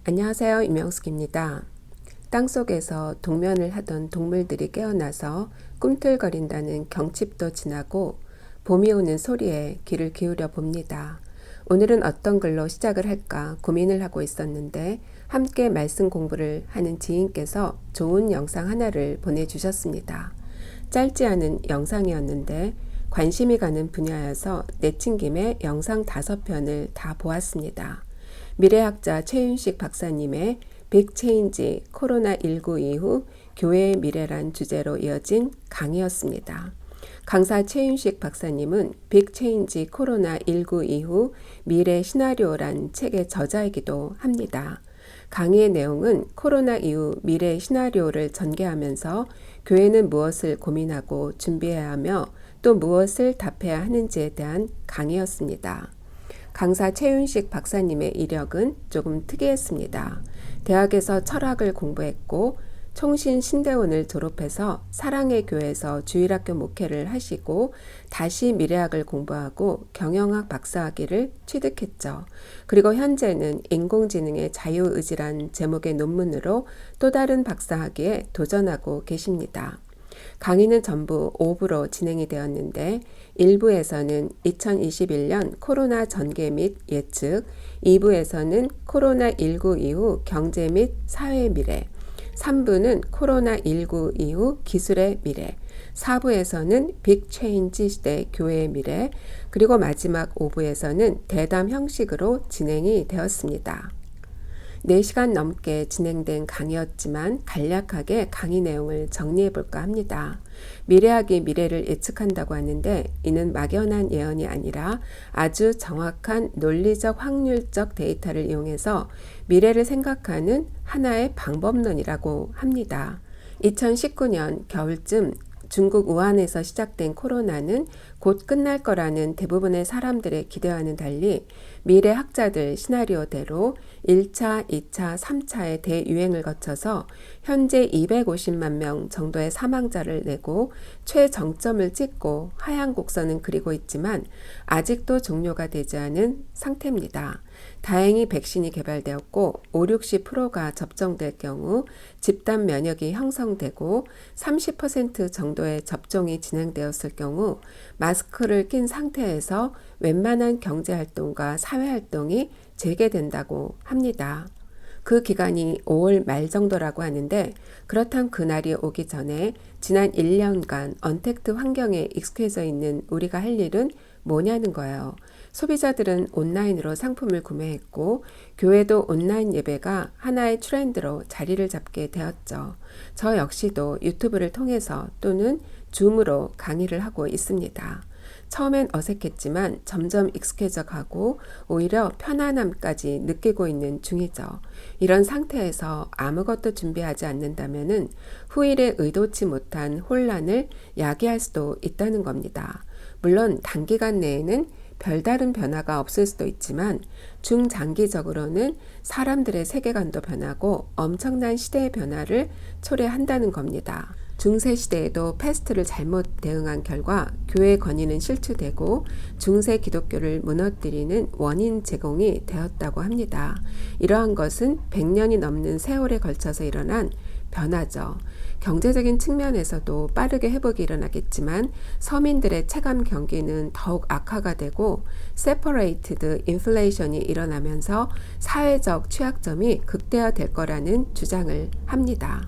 안녕하세요. 이명숙입니다. 땅속에서 동면을 하던 동물들이 깨어나서 꿈틀거린다는 경칩도 지나고 봄이 오는 소리에 귀를 기울여 봅니다. 오늘은 어떤 글로 시작을 할까 고민을 하고 있었는데 함께 말씀 공부를 하는 지인께서 좋은 영상 하나를 보내주셨습니다. 짧지 않은 영상이었는데 관심이 가는 분야여서 내친 김에 영상 5편을 다 보았습니다. 미래학자 최윤식 박사님의 빅 체인지 코로나19 이후 교회의 미래란 주제로 이어진 강의였습니다. 강사 최윤식 박사님은 빅 체인지 코로나19 이후 미래 시나리오란 책의 저자이기도 합니다. 강의의 내용은 코로나 이후 미래 시나리오를 전개하면서 교회는 무엇을 고민하고 준비해야 하며 또 무엇을 답해야 하는지에 대한 강의였습니다. 강사 최윤식 박사님의 이력은 조금 특이했습니다. 대학에서 철학을 공부했고 총신 신대원을 졸업해서 사랑의 교회에서 주일학교 목회를 하시고 다시 미래학을 공부하고 경영학 박사학위를 취득했죠. 그리고 현재는 인공지능의 자유의지란 제목의 논문으로 또 다른 박사학위에 도전하고 계십니다. 강의는 전부 5부로 진행이 되었는데 1부에서는 2021년 코로나 전개 및 예측, 2부에서는 코로나19 이후 경제 및 사회 미래, 3부는 코로나19 이후 기술의 미래, 4부에서는 빅 체인지 시대 교회의 미래, 그리고 마지막 5부에서는 대담 형식으로 진행이 되었습니다. 4시간 넘게 진행된 강의였지만 간략하게 강의 내용을 정리해 볼까 합니다. 미래학이 미래를 예측한다고 하는데 이는 막연한 예언이 아니라 아주 정확한 논리적 확률적 데이터를 이용해서 미래를 생각하는 하나의 방법론이라고 합니다. 2019년 겨울쯤 중국 우한에서 시작된 코로나는 곧 끝날 거라는 대부분의 사람들의 기대와는 달리 미래 학자들 시나리오대로 1차, 2차, 3차의 대유행을 거쳐서 현재 250만 명 정도의 사망자를 내고 최정점을 찍고 하향 곡선은 그리고 있지만 아직도 종료가 되지 않은 상태입니다. 다행히 백신이 개발되었고 50-60%가 접종될 경우 집단 면역이 형성되고 30% 정도의 접종이 진행되었을 경우 마스크를 낀 상태에서 웬만한 경제활동과 사회활동이 재개된다고 합니다. 그 기간이 5월 말 정도라고 하는데 그렇다면 그날이 오기 전에 지난 1년간 언택트 환경에 익숙해져 있는 우리가 할 일은 뭐냐는 거예요. 소비자들은 온라인으로 상품을 구매했고 교회도 온라인 예배가 하나의 트렌드로 자리를 잡게 되었죠. 저 역시도 유튜브를 통해서 또는 줌으로 강의를 하고 있습니다. 처음엔 어색했지만 점점 익숙해져 가고 오히려 편안함까지 느끼고 있는 중이죠. 이런 상태에서 아무것도 준비하지 않는다면 후일에 의도치 못한 혼란을 야기할 수도 있다는 겁니다. 물론 단기간 내에는 별다른 변화가 없을 수도 있지만 중장기적으로는 사람들의 세계관도 변하고 엄청난 시대의 변화를 초래한다는 겁니다. 중세시대에도 패스트를 잘못 대응한 결과 교회 권위는 실추되고 중세 기독교를 무너뜨리는 원인 제공이 되었다고 합니다. 이러한 것은 100년이 넘는 세월에 걸쳐서 일어난 변화죠. 경제적인 측면에서도 빠르게 회복이 일어나겠지만 서민들의 체감 경기는 더욱 악화가 되고 세퍼레이티드 인플레이션이 일어나면서 사회적 취약점이 극대화될 거라는 주장을 합니다.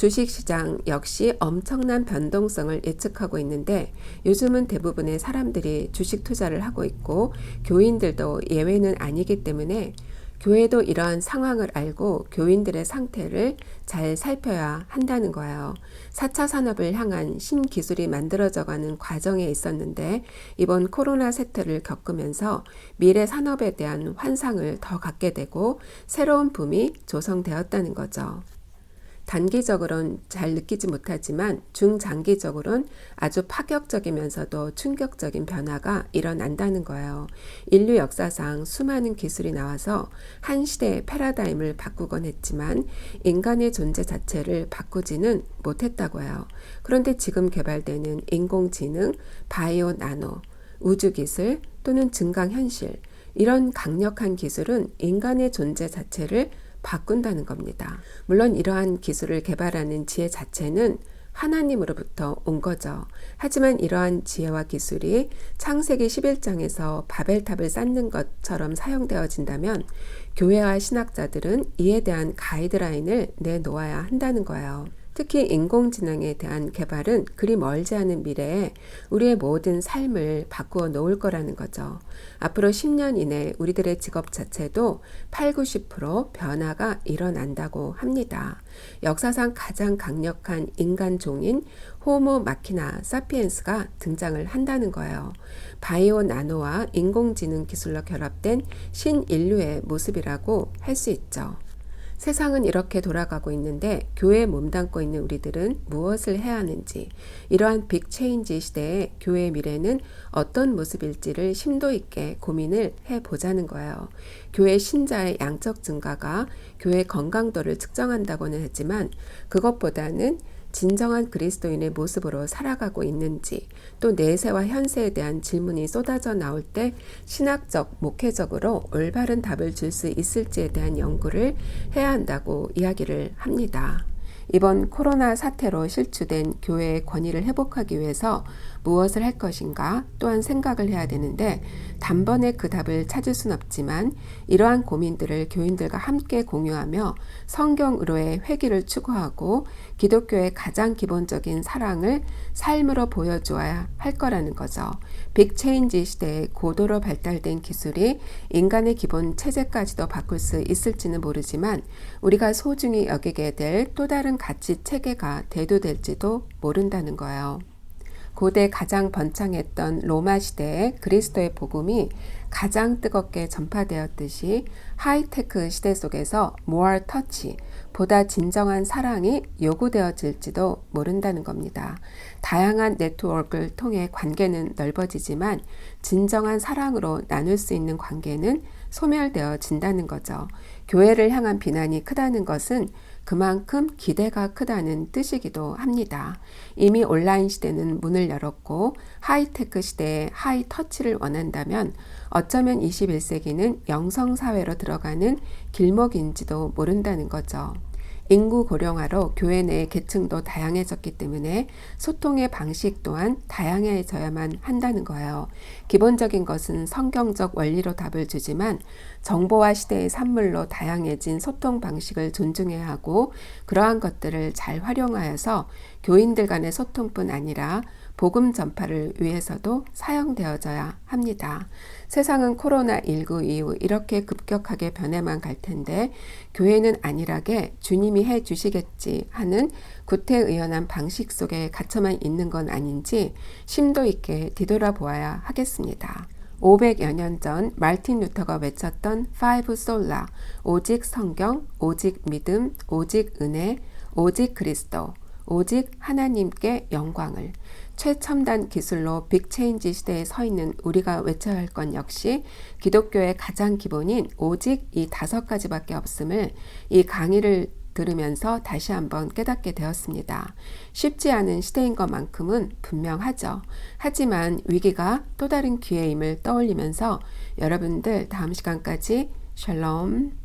주식시장 역시 엄청난 변동성을 예측하고 있는데 요즘은 대부분의 사람들이 주식 투자를 하고 있고 교인들도 예외는 아니기 때문에 교회도 이러한 상황을 알고 교인들의 상태를 잘 살펴야 한다는 거예요. 4차 산업을 향한 신기술이 만들어져가는 과정에 있었는데 이번 코로나 사태를 겪으면서 미래 산업에 대한 환상을 더 갖게 되고 새로운 붐이 조성되었다는 거죠. 단기적으로는 잘 느끼지 못하지만 중장기적으로는 아주 파격적이면서도 충격적인 변화가 일어난다는 거예요. 인류 역사상 수많은 기술이 나와서 한 시대의 패러다임을 바꾸곤 했지만 인간의 존재 자체를 바꾸지는 못했다고 해요. 그런데 지금 개발되는 인공지능, 바이오 나노, 우주기술 또는 증강현실 이런 강력한 기술은 인간의 존재 자체를 바꾼다는 겁니다. 물론 이러한 기술을 개발하는 지혜 자체는 하나님으로부터 온 거죠. 하지만 이러한 지혜와 기술이 창세기 11장에서 바벨탑을 쌓는 것처럼 사용되어진다면 교회와 신학자들은 이에 대한 가이드라인을 내놓아야 한다는 거예요. 특히 인공지능에 대한 개발은 그리 멀지 않은 미래에 우리의 모든 삶을 바꾸어 놓을 거라는 거죠. 앞으로 10년 이내 우리들의 직업 자체도 80~90% 변화가 일어난다고 합니다. 역사상 가장 강력한 인간 종인 호모 마키나 사피엔스가 등장을 한다는 거예요. 바이오 나노와 인공지능 기술로 결합된 신인류의 모습이라고 할 수 있죠. 세상은 이렇게 돌아가고 있는데 교회에 몸담고 있는 우리들은 무엇을 해야 하는지, 이러한 빅체인지 시대에 교회의 미래는 어떤 모습일지를 심도 있게 고민을 해보자는 거예요. 교회 신자의 양적 증가가 교회 건강도를 측정한다고는 하지만 그것보다는 진정한 그리스도인의 모습으로 살아가고 있는지, 또 내세와 현세에 대한 질문이 쏟아져 나올 때 신학적, 목회적으로 올바른 답을 줄 수 있을지에 대한 연구를 해야 한다고 이야기를 합니다. 이번 코로나 사태로 실추된 교회의 권위를 회복하기 위해서 무엇을 할 것인가 또한 생각을 해야 되는데, 단번에 그 답을 찾을 순 없지만 이러한 고민들을 교인들과 함께 공유하며 성경으로의 회귀를 추구하고 기독교의 가장 기본적인 사랑을 삶으로 보여주어야 할 거라는 거죠. 빅체인지 시대에 고도로 발달된 기술이 인간의 기본 체제까지도 바꿀 수 있을지는 모르지만 우리가 소중히 여기게 될 또 다른 가치 체계가 대두될지도 모른다는 거예요. 고대 가장 번창했던 로마 시대에 그리스도의 복음이 가장 뜨겁게 전파되었듯이 하이테크 시대 속에서 more touch, 보다 진정한 사랑이 요구되어질지도 모른다는 겁니다. 다양한 네트워크를 통해 관계는 넓어지지만 진정한 사랑으로 나눌 수 있는 관계는 소멸되어진다는 거죠. 교회를 향한 비난이 크다는 것은 그만큼 기대가 크다는 뜻이기도 합니다. 이미 온라인 시대는 문을 열었고 하이테크 시대에 하이터치를 원한다면 어쩌면 21세기는 영성사회로 들어가는 길목인지도 모른다는 거죠. 인구 고령화로 교회 내 계층도 다양해졌기 때문에 소통의 방식 또한 다양해져야만 한다는 거예요. 기본적인 것은 성경적 원리로 답을 주지만 정보화 시대의 산물로 다양해진 소통 방식을 존중해야 하고 그러한 것들을 잘 활용하여서 교인들 간의 소통뿐 아니라 복음 전파를 위해서도 사용되어져야 합니다. 세상은 코로나19 이후 이렇게 급격하게 변해만 갈 텐데 교회는 안일하게 주님이 해 주시겠지 하는 구태의연한 방식 속에 갇혀만 있는 건 아닌지 심도 있게 뒤돌아보아야 하겠습니다. 500여 년 전 마르틴 루터가 외쳤던 파이브 솔라, 오직 성경, 오직 믿음, 오직 은혜, 오직 그리스도, 오직 하나님께 영광을, 최첨단 기술로 빅체인지 시대에 서 있는 우리가 외쳐야 할 건 역시 기독교의 가장 기본인 오직 이 5가지밖에 없음을 이 강의를 들으면서 다시 한번 깨닫게 되었습니다. 쉽지 않은 시대인 것만큼은 분명하죠. 하지만 위기가 또 다른 기회임을 떠올리면서 여러분들 다음 시간까지 샬롬.